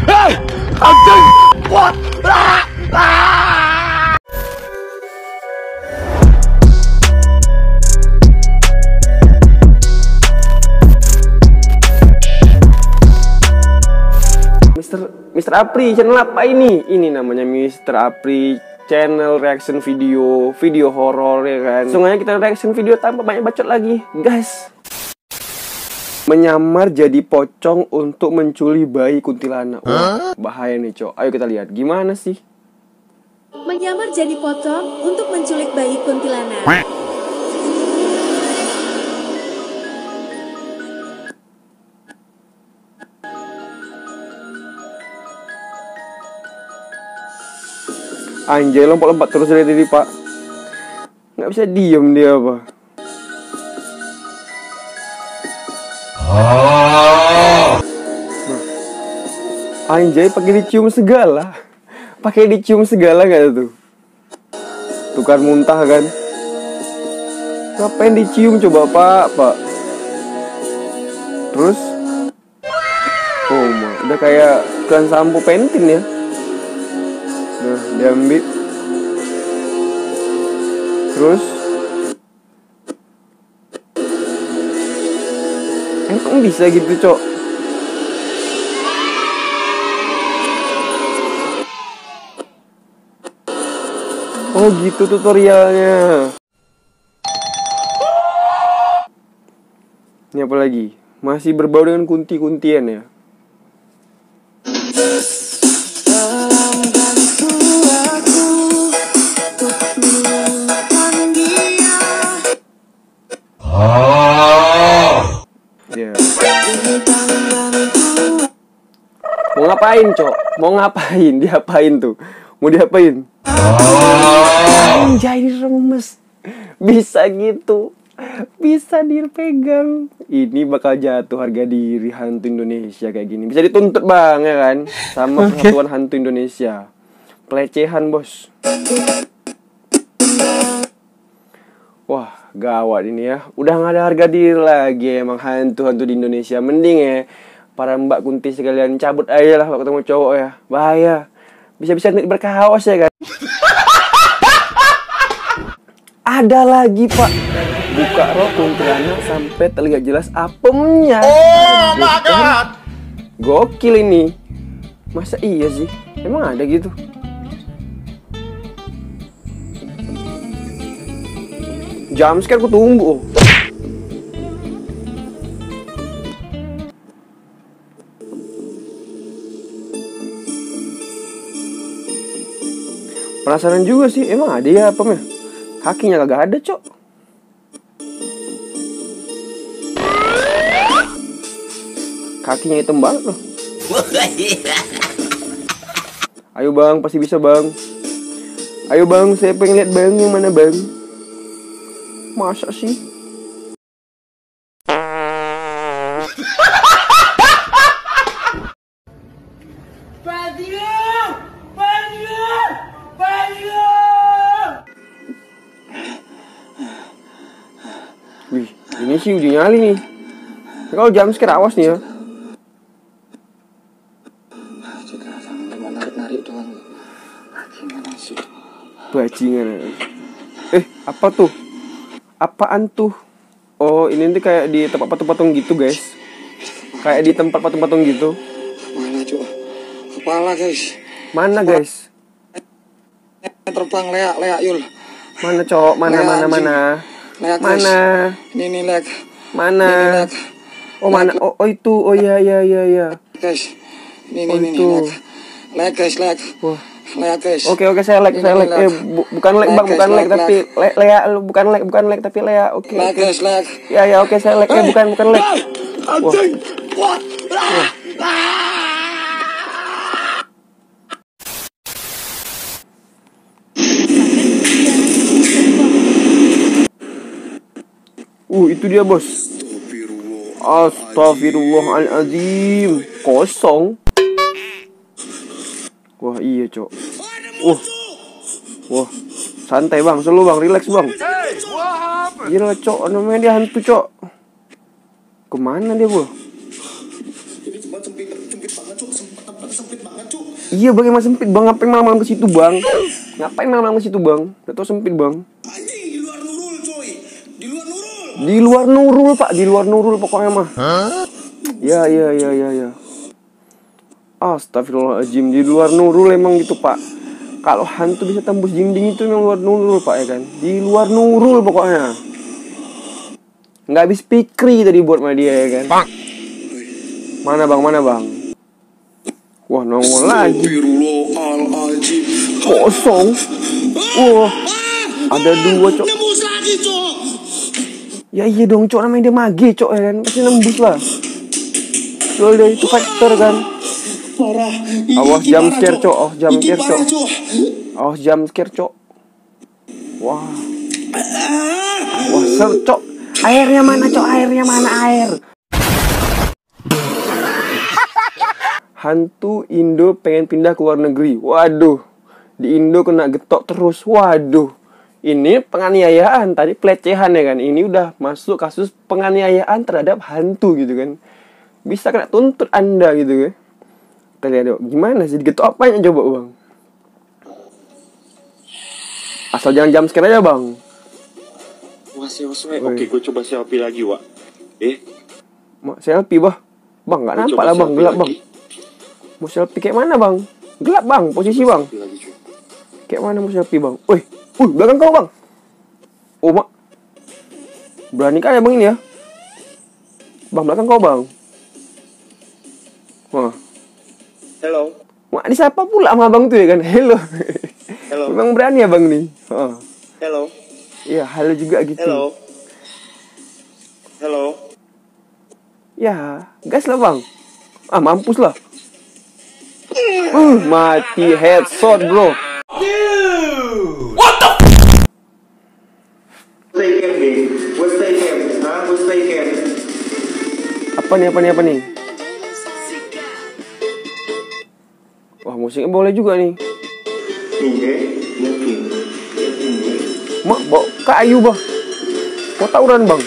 Hey! Anjing! What? Mister Apri, channel apa ini? Ini namanya Mister Apri, channel reaction video horor ya kan. Langsung kita reaction video tanpa banyak bacot lagi, guys. Menyamar jadi pocong untuk menculik bayi kuntilanak. Wah, bahaya nih, Cok. Ayo kita lihat gimana sih. Menyamar jadi pocong untuk menculik bayi kuntilanak. Anjay, lompat-lompat terus dari tadi, Pak. Nggak bisa diem dia, apa. Anjay, pakai dicium segala. Pakai dicium segala nggak tuh? Tukar muntah kan? Ngapain dicium coba, Pak? Terus? Oh, udah kayak iklan sampo pentin ya. Nah, diambil. Terus emang bisa gitu, Cok? Oh gitu tutorialnya. Ini apa lagi? Masih berbau dengan kunti-kuntian ya. Mau ngapain, Cok? Mau ngapain? Diapain tuh? Mau diapain? Anjay, diremes. Bisa gitu. Bisa dipegang. Ini bakal jatuh harga diri hantu Indonesia kayak gini. Bisa dituntut bang ya kan? Sama Persatuan Hantu Indonesia. Pelecehan, bos. Wah, gawat ini ya. Udah gak ada harga diri lagi emang hantu-hantu di Indonesia. Mending ya para mbak kunti sekalian cabut aja lah kalau ketemu cowok ya. Bahaya. Bisa-bisa berkaos ya kan. Ada lagi, Pak. Buka rok kuntilanak sampai terlihat jelas apemnya. Oh my god. Gokil ini. Masa iya sih? Emang ada gitu? Jumpscare aku tunggu. Penasaran juga sih, emang ada ya apemnya? Kakinya kagak ada, Cok. Kakinya hitam banget loh. Ayo bang, pasti bisa bang. Ayo bang, saya pengen lihat bang, yang mana bang? Masa sih? Wih, ini sih uji nyali nih. Kalau jumpscare awas nih ya. Bajingan. Apa tuh? Apaan tuh? Oh, ini nanti kayak di tempat patung-patung gitu, guys. Kayak di tempat patung-patung gitu. Mana, Cuk? Kepala, guys. Mana, guys? Terbang leak Yul. Mana, Cok? Mana? Leak, mana? Ini leak. Mana? Ini leak. Oh, mana? Oh, itu. Oh, iya. Guys. Ini itu. Leak, guys, leak. Wah. Leak, guys. Oke, saya like. Bukan like, Bang, bukan like tapi Lea, bukan like tapi Lea. Oke. Leak, guys, leak. Ya, oke, saya like. Bukan like. Anjing. What? Itu dia, bos. Astagfirullahaladzim. Kosong. Wah, iya, Cok. Wah. Santai, Bang. Slow, Bang. Relax, Bang. Gila, Cok. Namanya dia hantu, Cok. Kemana dia, Bu? Iya bang, emang sempit bang. Ngapain malam-malam ke situ bang? Ngapain malam-malam ke situ bang? Udah tau sempit bang. Anjing, di luar Nurul coy. Di luar Nurul. Di luar Nurul pak, di luar Nurul pokoknya mah. Ya. Astagfirullahaladzim, di luar Nurul emang gitu pak. Kalau hantu bisa tembus dinding itu memang luar Nurul pak ya kan. Di luar Nurul pokoknya. Nggak habis pikri tadi buat sama dia ya kan. Mana bang? Wah nongol lagi. Astagfirullahaladzim. Kosong. Wah ada 2 cok. Nembus lagi cok. Ya iya dong cok, namanya dia mage cok ya kan. Pasti nembus lah. Soalnya dia itu faktor kan. Parah. Awas jam scare cok. Awas jam Iki scare parah, cok. Awas jam scare cok. Wah. Wah ser cok. Airnya mana cok? Airnya mana air? Hantu Indo pengen pindah ke luar negeri. Waduh. Di Indo kena getok terus. Waduh. Ini penganiayaan, tadi pelecehan ya kan. Ini udah masuk kasus penganiayaan terhadap hantu gitu kan. Bisa kena tuntut Anda gitu kan. Kita lihat yuk, gimana sih digetok apanya coba bang? Asal jangan jump scare aja bang. Oke, gue coba selfie lagi, Wak. Selfie bah. Bang nggak nampak lah bang, gelap bang. Mau selfie kayak mana bang? Gelap bang, posisi bang. Kayak mana mau selfie bang? Wih, belakang kau bang. Oh mak, berani kaya bang ini ya. Bang belakang kau bang. Wah. Hello. Mak disapa pula sama abang tuh ya kan. Hello. Hello. Memang berani ya bang nih. Hello. Iya, halo juga gitu. Hello. Ya, gas lah bang. Mampus lah. Mati headshot bro. What the? Apa nih? Wah, musiknya boleh juga nih. Mak, bawa kayu bang. Mau tawuran bang?